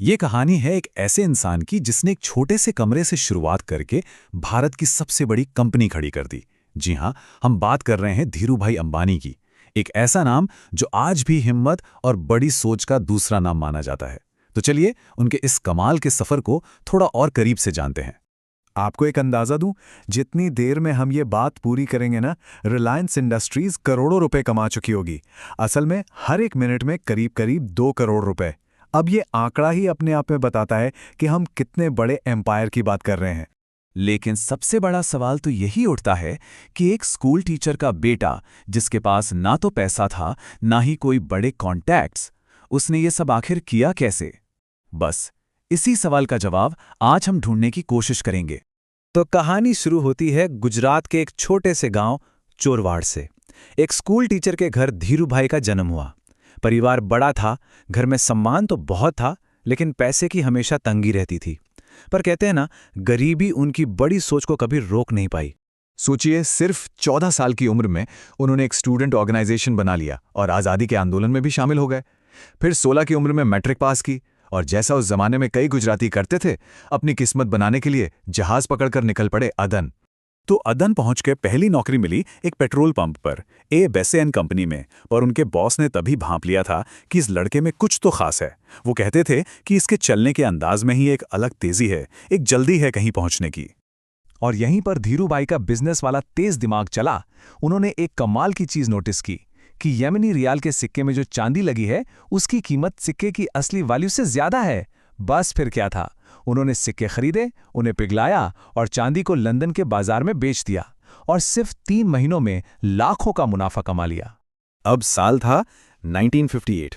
ये कहानी है एक ऐसे इंसान की जिसने एक छोटे से कमरे से शुरुआत करके भारत की सबसे बड़ी कंपनी खड़ी कर दी। जी हाँ, हम बात कर रहे हैं धीरूभाई अंबानी की। एक ऐसा नाम जो आज भी हिम्मत और बड़ी सोच का दूसरा नाम माना जाता है। तो चलिए उनके इस कमाल के सफर को थोड़ा और करीब से जानते हैं। आपको एक अंदाजा दूं, जितनी देर में हम ये बात पूरी करेंगे ना, रिलायंस इंडस्ट्रीज करोड़ों रुपए कमा चुकी होगी। असल में हर एक मिनट में करीब करीब 2 करोड़ रुपए। अब ये आंकड़ा ही अपने आप में बताता है कि हम कितने बड़े एम्पायर की बात कर रहे हैं। लेकिन सबसे बड़ा सवाल तो यही उठता है कि एक स्कूल टीचर का बेटा, जिसके पास ना तो पैसा था ना ही कोई बड़े कॉन्टैक्ट्स, उसने ये सब आखिर किया कैसे? बस इसी सवाल का जवाब आज हम ढूंढने की कोशिश करेंगे। तो कहानी शुरू होती है गुजरात के एक छोटे से गांव चोरवाड़ से। एक स्कूल टीचर के घर धीरूभाई का जन्म हुआ। परिवार बड़ा था, घर में सम्मान तो बहुत था, लेकिन पैसे की हमेशा तंगी रहती थी। पर कहते हैं ना, गरीबी उनकी बड़ी सोच को कभी रोक नहीं पाई। सोचिए, सिर्फ 14 साल की उम्र में उन्होंने एक स्टूडेंट ऑर्गेनाइजेशन बना लिया और आज़ादी के आंदोलन में भी शामिल हो गए। फिर 16 की उम्र में मैट्रिक पास की और जैसा उस जमाने में कई गुजराती करते थे, अपनी किस्मत बनाने के लिए जहाज पकड़कर निकल पड़े अदन। तो अदन पहुंच के पहली नौकरी मिली एक पेट्रोल पंप पर, ए बेसे एंड कंपनी में। और उनके बॉस ने तभी भांप लिया था कि इस लड़के में कुछ तो खास है। वो कहते थे कि इसके चलने के अंदाज में ही एक अलग तेजी है, एक जल्दी है कहीं पहुंचने की। और यहीं पर धीरूभाई का बिजनेस वाला तेज दिमाग चला। उन्होंने एक कमाल की चीज नोटिस की कि येमेनी रियाल के सिक्के में जो चांदी लगी है, उसकी कीमत सिक्के की असली वैल्यू से ज्यादा है। बस फिर क्या था, उन्होंने सिक्के खरीदे, उन्हें पिघलाया और चांदी को लंदन के बाजार में बेच दिया और सिर्फ 3 महीनों में लाखों का मुनाफा कमा लिया। अब साल था 1958।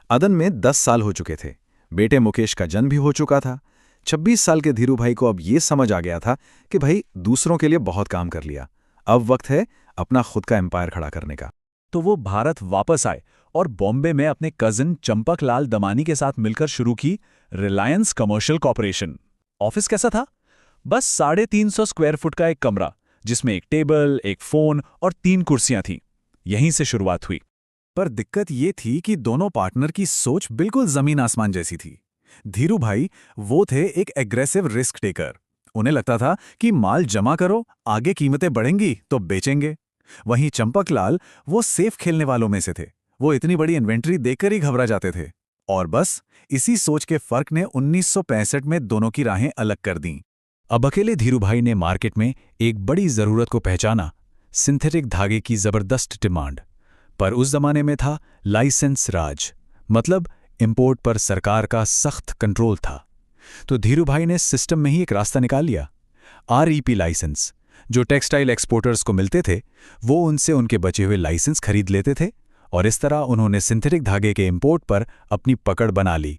अदन में 10 साल हो चुके थे। बेटे मुकेश का जन्म भी हो चुका था। 26 साल के धीरूभाई को अब ये समझ आ गया था कि भाई, दूसरों के लिए बहुत काम कर लिया, अब वक्त है अपना खुद का एम्पायर खड़ा करने का। तो वो भारत वापस आए और बॉम्बे में अपने कजिन चंपकलाल दमानी के साथ मिलकर शुरू की रिलायंस कमर्शियल कॉर्पोरेशन। ऑफिस कैसा था? बस 350 स्क्वायर फुट का एक कमरा, जिसमें एक टेबल, एक फोन और 3 कुर्सियां थीं। यहीं से शुरुआत हुई। पर दिक्कत ये थी कि दोनों पार्टनर की सोच बिल्कुल जमीन आसमान जैसी थी। धीरूभाई वो थे एक एग्रेसिव रिस्क टेकर। उन्हें लगता था कि माल जमा करो, आगे कीमतें बढ़ेंगी तो बेचेंगे। वहीं चंपकलाल वो सेफ खेलने वालों में से थे। वो इतनी बड़ी इन्वेंट्री देखकर ही घबरा जाते थे। और बस इसी सोच के फर्क ने 1965 में दोनों की राहें अलग कर दीं। अब अकेले धीरूभाई ने मार्केट में एक बड़ी जरूरत को पहचाना, सिंथेटिक धागे की जबरदस्त डिमांड। पर उस जमाने में था लाइसेंस राज, मतलब इंपोर्ट पर सरकार का सख्त कंट्रोल था। तो धीरूभाई ने सिस्टम में ही एक रास्ता निकाल लिया। REP लाइसेंस, जो टेक्सटाइल एक्सपोर्टर्स को मिलते थे, वो उनसे उनके बचे हुए लाइसेंस खरीद लेते थे और इस तरह उन्होंने सिंथेटिक धागे के इंपोर्ट पर अपनी पकड़ बना ली।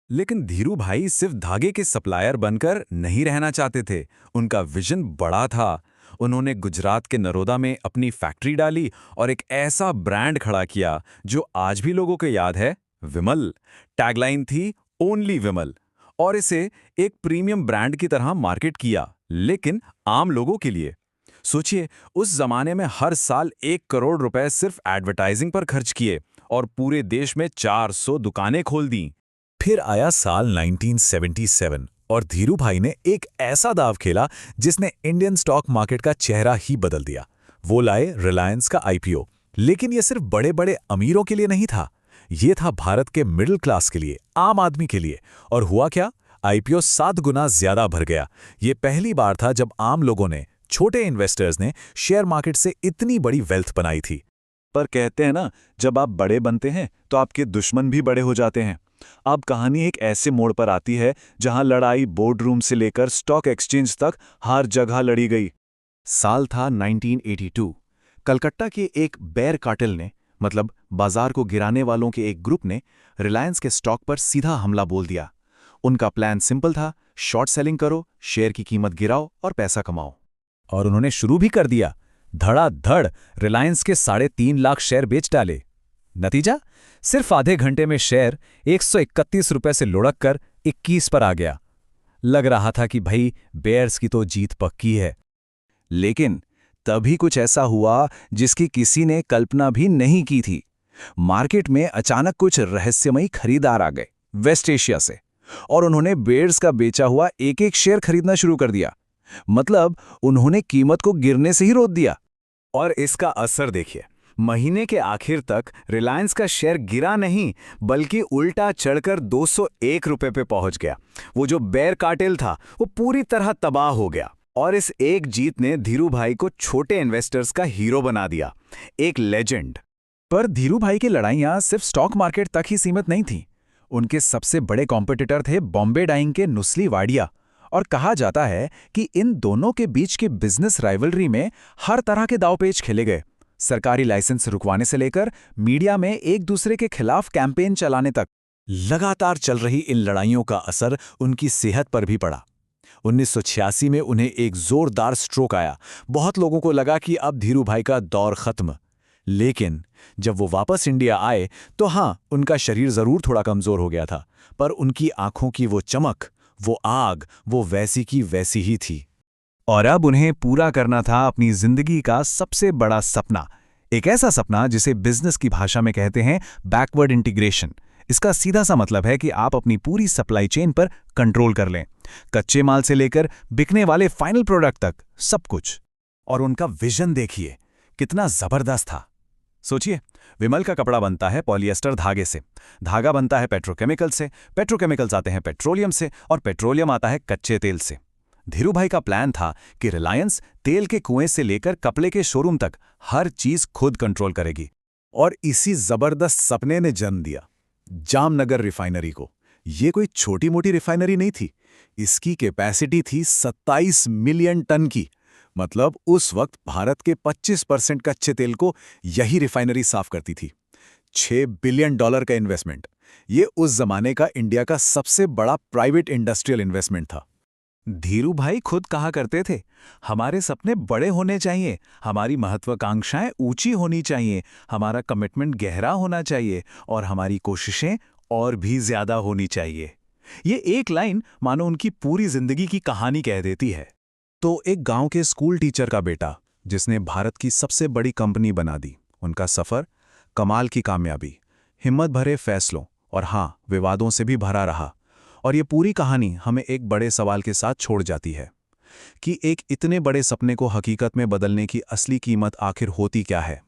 लेकिन धीरूभाई सिर्फ धागे के सप्लायर बनकर नहीं रहना चाहते थे। उनका विजन बड़ा था। उन्होंने गुजरात के नरोदा में अपनी फैक्ट्री डाली और एक ऐसा ब्रांड खड़ा किया जो आज भी लोगों को याद है, विमल। टैगलाइन थी ओनली विमल। और इसे एक प्रीमियम ब्रांड की तरह मार्केट किया, लेकिन आम लोगों के लिए। सोचिए, उस जमाने में हर साल 1 करोड़ रुपए सिर्फ एडवर्टाइजिंग पर खर्च किए और पूरे देश में 400 दुकानें खोल दी। फिर आया साल 1977 और धीरूभाई ने एक ऐसा दाव खेला जिसने इंडियन स्टॉक मार्केट का चेहरा ही बदल दिया। वो लाए रिलायंस का IPO। लेकिन ये सिर्फ बड़े बड़े अमीरों के लिए नहीं था, ये था भारत के मिडिल क्लास के लिए, आम आदमी के लिए। और हुआ क्या? IPO 7 गुना ज्यादा भर गया। ये पहली बार था जब आम लोगों ने, छोटे इन्वेस्टर्स ने शेयर मार्केट से इतनी बड़ी वेल्थ बनाई थी। पर कहते हैं ना, जब आप बड़े बनते हैं तो आपके दुश्मन भी बड़े हो जाते हैं। अब कहानी एक ऐसे मोड़ पर आती है जहां लड़ाई बोर्ड रूम से लेकर स्टॉक एक्सचेंज तक हर जगह लड़ी गई। साल था 1982। कलकत्ता के एक बेयर कार्टेल ने, मतलब बाजार को गिराने वालों के एक ग्रुप ने, रिलायंस के स्टॉक पर सीधा हमला बोल दिया। उनका प्लान सिंपल था, शॉर्ट सेलिंग करो, शेयर की कीमत गिराओ और पैसा कमाओ। और उन्होंने शुरू भी कर दिया। धड़ाधड़ रिलायंस के 3.5 लाख शेयर बेच डाले। नतीजा, सिर्फ आधे घंटे में शेयर 131 रुपए से लुढ़क कर 21 पर आ गया। लग रहा था कि भाई, बेयर्स की तो जीत पक्की है। लेकिन तभी कुछ ऐसा हुआ जिसकी किसी ने कल्पना भी नहीं की थी। मार्केट में अचानक कुछ रहस्यमयी खरीदार आ गए, वेस्ट एशिया से। और उन्होंने बेयर्स का बेचा हुआ एक एक शेयर खरीदना शुरू कर दिया। मतलब उन्होंने कीमत को गिरने से ही रोक दिया। और इसका असर देखिए, महीने के आखिर तक रिलायंस का शेयर गिरा नहीं बल्कि उल्टा चढ़कर 201 रुपए पे पहुंच गया। वो जो बेयर कार्टेल था वो पूरी तरह तबाह हो गया। और इस एक जीत ने धीरू भाई को छोटे इन्वेस्टर्स का हीरो बना दिया, एक लेजेंड। पर धीरू भाई की लड़ाइयां सिर्फ स्टॉक मार्केट तक ही सीमित नहीं थीं। उनके सबसे बड़े कॉम्पिटिटर थे बॉम्बे डाइंग के नुस्ली वाडिया, और कहा जाता है कि इन दोनों के बीच की बिजनेस राइवलरी में हर तरह के दांवपेच खेले गए, सरकारी लाइसेंस रुकवाने से लेकर मीडिया में एक दूसरे के खिलाफ कैंपेन चलाने तक। लगातार चल रही इन लड़ाइयों का असर उनकी सेहत पर भी पड़ा। 1986 में उन्हें एक जोरदार स्ट्रोक आया। बहुत लोगों को लगा कि अब धीरू भाई का दौर खत्म। लेकिन जब वो वापस इंडिया आए तो हाँ, उनका शरीर जरूर थोड़ा कमजोर हो गया था, पर उनकी आंखों की वो चमक, वो आग, वो वैसी की वैसी ही थी। और अब उन्हें पूरा करना था अपनी जिंदगी का सबसे बड़ा सपना, एक ऐसा सपना जिसे बिजनेस की भाषा में कहते हैं बैकवर्ड इंटीग्रेशन। इसका सीधा सा मतलब है कि आप अपनी पूरी सप्लाई चेन पर कंट्रोल कर लें, कच्चे माल से लेकर बिकने वाले फाइनल प्रोडक्ट तक, सब कुछ। और उनका विजन देखिए, कितना जबरदस्त था। सोचिए, विमल का कपड़ा बनता है पॉलिएस्टर धागे से, धागा बनता है पेट्रोकेमिकल से, पेट्रोकेमिकल्स आते हैं पेट्रोलियम से, और पेट्रोलियम आता है कच्चे तेल से। धीरू भाई का प्लान था कि रिलायंस तेल के कुएं से लेकर कपड़े के शोरूम तक हर चीज खुद कंट्रोल करेगी। और इसी जबरदस्त सपने ने जन्म दिया जामनगर रिफाइनरी को। ये कोई छोटी मोटी रिफाइनरी नहीं थी, इसकी कैपेसिटी थी 27 मिलियन टन की। मतलब उस वक्त भारत के 25% कच्चे तेल को यही रिफाइनरी साफ करती थी। $6 बिलियन का इन्वेस्टमेंट, ये उस जमाने का इंडिया का सबसे बड़ा प्राइवेट इंडस्ट्रियल इन्वेस्टमेंट था। धीरू भाई खुद कहा करते थे, हमारे सपने बड़े होने चाहिए, हमारी महत्वाकांक्षाएं ऊंची होनी चाहिए, हमारा कमिटमेंट गहरा होना चाहिए और हमारी कोशिशें और भी ज्यादा होनी चाहिए। ये एक लाइन मानो उनकी पूरी जिंदगी की कहानी कह देती है। तो एक गांव के स्कूल टीचर का बेटा जिसने भारत की सबसे बड़ी कंपनी बना दी, उनका सफर, कमाल की कामयाबी, हिम्मत भरे फैसलों और हाँ, विवादों से भी भरा रहा। और ये पूरी कहानी हमें एक बड़े सवाल के साथ छोड़ जाती है कि एक इतने बड़े सपने को हकीकत में बदलने की असली कीमत आखिर होती क्या है।